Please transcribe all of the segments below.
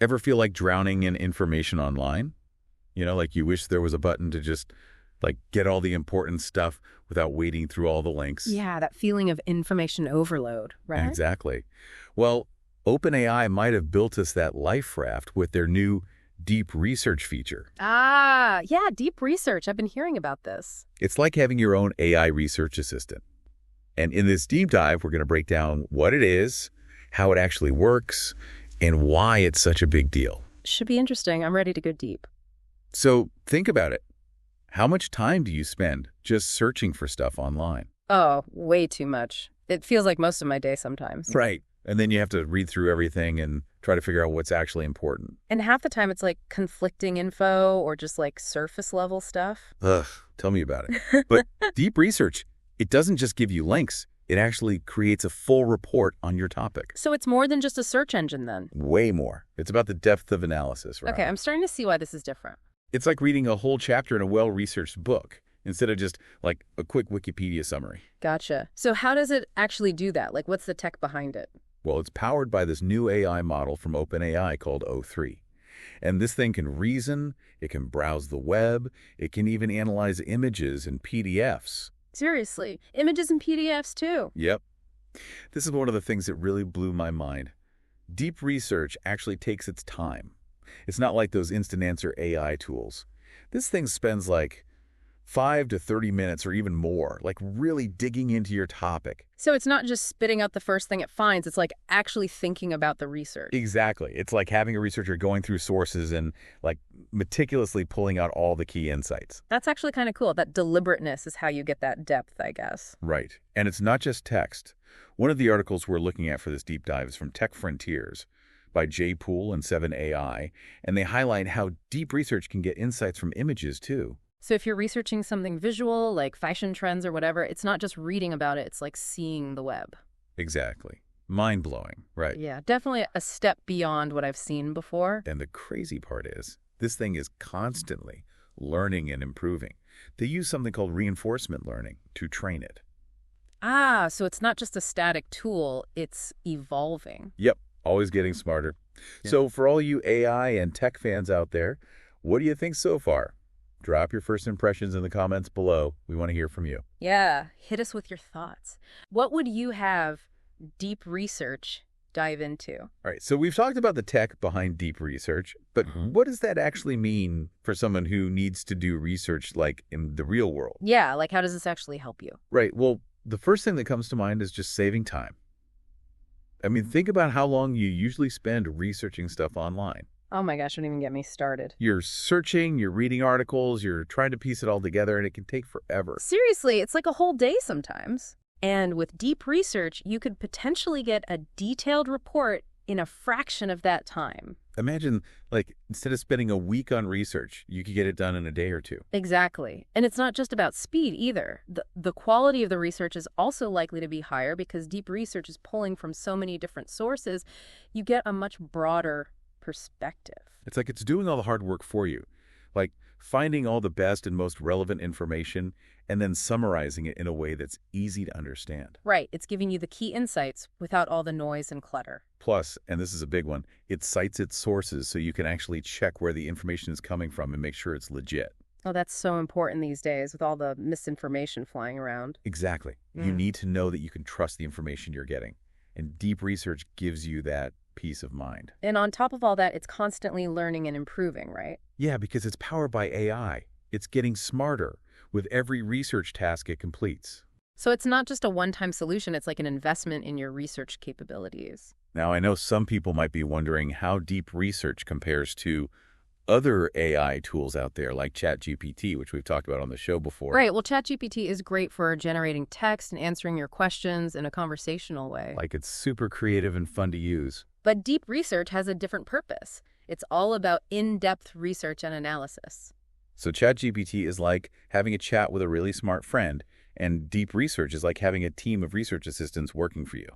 Ever feel like drowning in information online? Like you wish there was a button to just like get all the important stuff without wading through all the links. Yeah, that feeling of information overload, right? Exactly. Well, OpenAI might have built us that life raft with their new deep research feature. Ah, yeah, deep research. I've been hearing about this. It's like having your own AI research assistant. And in this deep dive, we're going to break down what it is, how it actually works, and why it's such a big deal. Should be interesting. I'm ready to go deep. So think about it. How much time do you spend just searching for stuff online? Oh, way too much. It feels like most of my day sometimes. Right. And then you have to read through everything and try to figure out what's actually important. And half the time it's like conflicting info or just like surface level stuff. Ugh, tell me about it. But deep research, it doesn't just give you links. It actually creates a full report on your topic. So it's more than just a search engine then? Way more. It's about the depth of analysis, right? Okay, I'm starting to see why this is different. It's like reading a whole chapter in a well-researched book instead of just like a quick Wikipedia summary. Gotcha. So how does it actually do that? Like what's the tech behind it? Well, it's powered by this new AI model from OpenAI called O3. And this thing can reason, it can browse the web, it can even analyze images and PDFs. Seriously, images and PDFs too. Yep. This is one of the things that really blew my mind. Deep research actually takes its time. It's not like those instant answer AI tools. This thing spends like 5 to 30 minutes or even more, like really digging into your topic. So it's not just spitting out the first thing it finds, it's like actually thinking about the research. Exactly. It's like having a researcher going through sources and like meticulously pulling out all the key insights. That's actually kind of cool. That deliberateness is how you get that depth, I guess. Right. And it's not just text. One of the articles we're looking at for this deep dive is from TechFrontiers by Jay Poole and 7AI, and they highlight how deep research can get insights from images too. So if you're researching something visual, like fashion trends or whatever, it's not just reading about it, it's like seeing the web. Exactly. Mind-blowing, right? Yeah, definitely a step beyond what I've seen before. And the crazy part is, this thing is constantly learning and improving. They use something called reinforcement learning to train it. Ah, so it's not just a static tool, it's evolving. Yep, always getting smarter. Yeah. So for all you AI and tech fans out there, what do you think so far? Drop your first impressions in the comments below. We want to hear from you. Yeah, hit us with your thoughts. What would you have deep research dive into? All right, so we've talked about the tech behind deep research, but what does that actually mean for someone who needs to do research like in the real world? Yeah, like how does this actually help you? Right, well, the first thing that comes to mind is just saving time. I mean, think about how long you usually spend researching stuff online. Oh my gosh, don't even get me started. You're searching, you're reading articles, you're trying to piece it all together, and it can take forever. Seriously, it's like a whole day sometimes. And with deep research, you could potentially get a detailed report in a fraction of that time. Imagine, like, instead of spending a week on research, you could get it done in a day or two. Exactly. And it's not just about speed either. The quality of the research is also likely to be higher because deep research is pulling from so many different sources. You get a much broader perspective. It's like it's doing all the hard work for you, like finding all the best and most relevant information and then summarizing it in a way that's easy to understand. Right. It's giving you the key insights without all the noise and clutter. Plus, and this is a big one, it cites its sources so you can actually check where the information is coming from and make sure it's legit. Oh, that's so important these days with all the misinformation flying around. Exactly. You need to know that you can trust the information you're getting. And deep research gives you that peace of mind. And on top of all that, it's constantly learning and improving, right? Yeah, because it's powered by AI. It's getting smarter with every research task it completes. So it's not just a one-time solution, it's like an investment in your research capabilities. Now, I know some people might be wondering how deep research compares to other AI tools out there like ChatGPT, which we've talked about on the show before. Right. Well, ChatGPT is great for generating text and answering your questions in a conversational way. Like it's super creative and fun to use. But deep research has a different purpose. It's all about in-depth research and analysis. So ChatGPT is like having a chat with a really smart friend, and deep research is like having a team of research assistants working for you.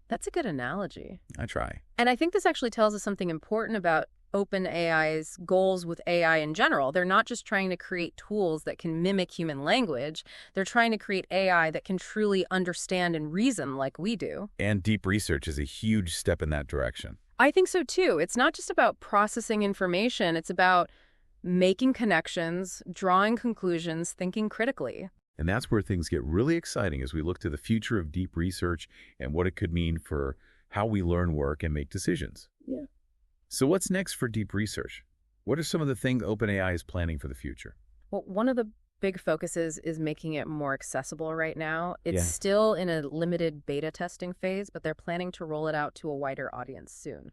That's a good analogy. I try. And I think this actually tells us something important about OpenAI's goals with AI in general. They're not just trying to create tools that can mimic human language. They're trying to create AI that can truly understand and reason like we do. And deep research is a huge step in that direction. I think so too. It's not just about processing information, it's about making connections, drawing conclusions, thinking critically. And that's where things get really exciting as we look to the future of deep research and what it could mean for how we learn, work, and make decisions. Yeah. So what's next for deep research? What are some of the things OpenAI is planning for the future? Well, one of the big focuses is making it more accessible right now. It's Yeah. still in a limited beta testing phase, but they're planning to roll it out to a wider audience soon.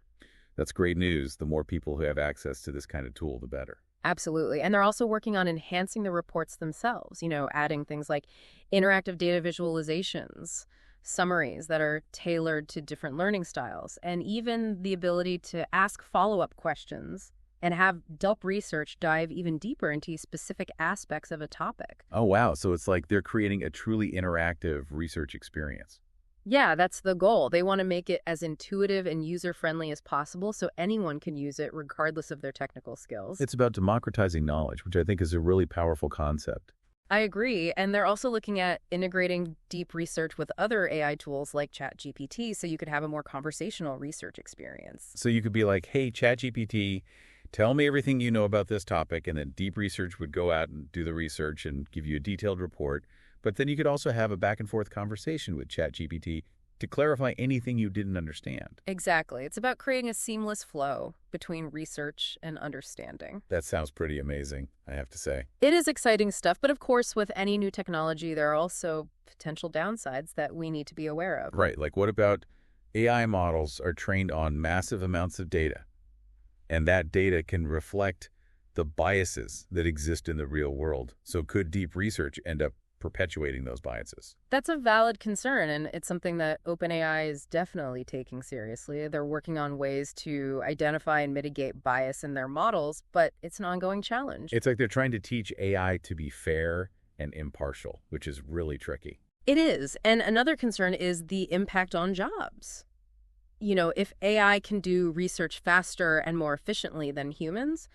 That's great news. The more people who have access to this kind of tool, the better. Absolutely. And they're also working on enhancing the reports themselves, adding things like interactive data visualizations, summaries that are tailored to different learning styles, and even the ability to ask follow-up questions and have deep research dive even deeper into specific aspects of a topic. Oh, wow. So it's like they're creating a truly interactive research experience. Yeah, that's the goal. They want to make it as intuitive and user-friendly as possible so anyone can use it regardless of their technical skills. It's about democratizing knowledge, which I think is a really powerful concept. I agree. And they're also looking at integrating deep research with other AI tools like ChatGPT so you could have a more conversational research experience. So you could be like, hey, ChatGPT, tell me everything you know about this topic, and then deep research would go out and do the research and give you a detailed report. But then you could also have a back and forth conversation with ChatGPT to clarify anything you didn't understand. Exactly. It's about creating a seamless flow between research and understanding. That sounds pretty amazing, I have to say. It is exciting stuff, but of course, with any new technology, there are also potential downsides that we need to be aware of. Right, like what about AI models are trained on massive amounts of data, and that data can reflect the biases that exist in the real world. So could deep research end up perpetuating those biases? That's a valid concern, and it's something that OpenAI is definitely taking seriously. They're working on ways to identify and mitigate bias in their models, but it's an ongoing challenge. It's like they're trying to teach AI to be fair and impartial, which is really tricky. It is. And another concern is the impact on jobs. If AI can do research faster and more efficiently than humans,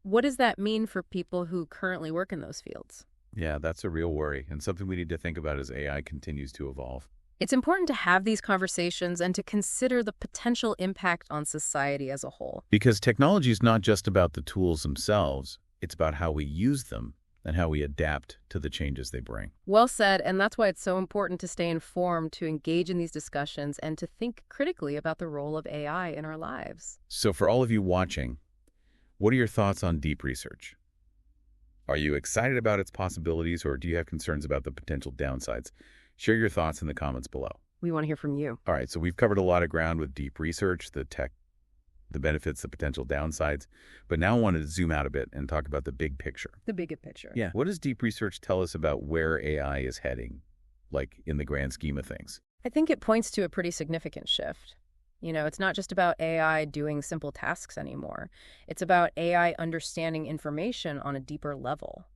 what does that mean for people who currently work in those fields? Yeah, that's a real worry, and something we need to think about as AI continues to evolve. It's important to have these conversations and to consider the potential impact on society as a whole. Because technology is not just about the tools themselves, it's about how we use them and how we adapt to the changes they bring. Well said, and that's why it's so important to stay informed, to engage in these discussions, and to think critically about the role of AI in our lives. So for all of you watching, what are your thoughts on deep research? Are you excited about its possibilities, or do you have concerns about the potential downsides? Share your thoughts in the comments below. We want to hear from you. All right, so we've covered a lot of ground with deep research, the tech, the benefits, the potential downsides. But now I want to zoom out a bit and talk about the big picture. The bigger picture. Yeah. What does deep research tell us about where AI is heading, like in the grand scheme of things? I think it points to a pretty significant shift. It's not just about AI doing simple tasks anymore. It's about AI understanding information on a deeper level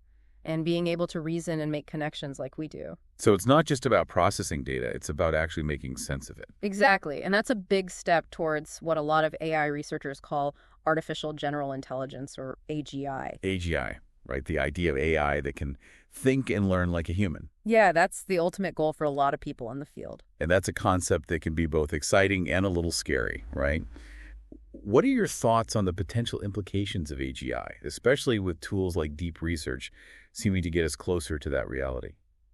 and being able to reason and make connections like we do. So it's not just about processing data, it's about actually making sense of it. Exactly. And that's a big step towards what a lot of AI researchers call artificial general intelligence, or AGI. AGI, right? The idea of AI that can think and learn like a human. Yeah, that's the ultimate goal for a lot of people in the field. And that's a concept that can be both exciting and a little scary, right? What are your thoughts on the potential implications of AGI, especially with tools like deep research seeming to get us closer to that reality?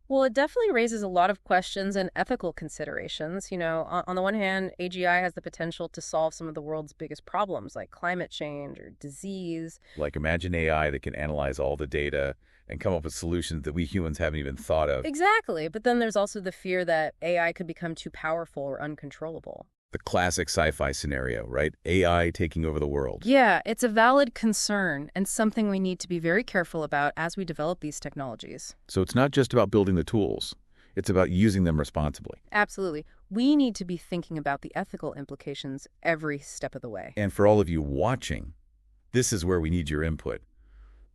Well, it definitely raises a lot of questions and ethical considerations. On the one hand, AGI has the potential to solve some of the world's biggest problems, like climate change or disease. Like imagine AI that can analyze all the data and come up with solutions that we humans haven't even thought of. Exactly. But then there's also the fear that AI could become too powerful or uncontrollable. The classic sci-fi scenario, right? AI taking over the world. Yeah, it's a valid concern and something we need to be very careful about as we develop these technologies. So it's not just about building the tools. It's about using them responsibly. Absolutely. We need to be thinking about the ethical implications every step of the way. And for all of you watching, this is where we need your input.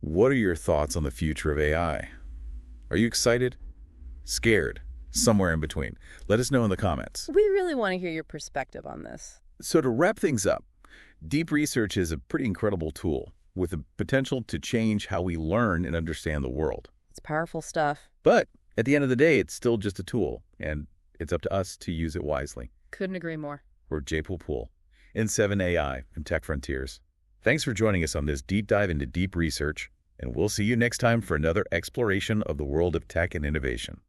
What are your thoughts on the future of AI? Are you excited? Scared? Somewhere in between. Let us know in the comments. We really want to hear your perspective on this. So to wrap things up, deep research is a pretty incredible tool with the potential to change how we learn and understand the world. It's powerful stuff. But at the end of the day, it's still just a tool, and it's up to us to use it wisely. Couldn't agree more. We're J. Pool. N7 AI and Tech Frontiers. Thanks for joining us on this deep dive into deep research, and we'll see you next time for another exploration of the world of tech and innovation.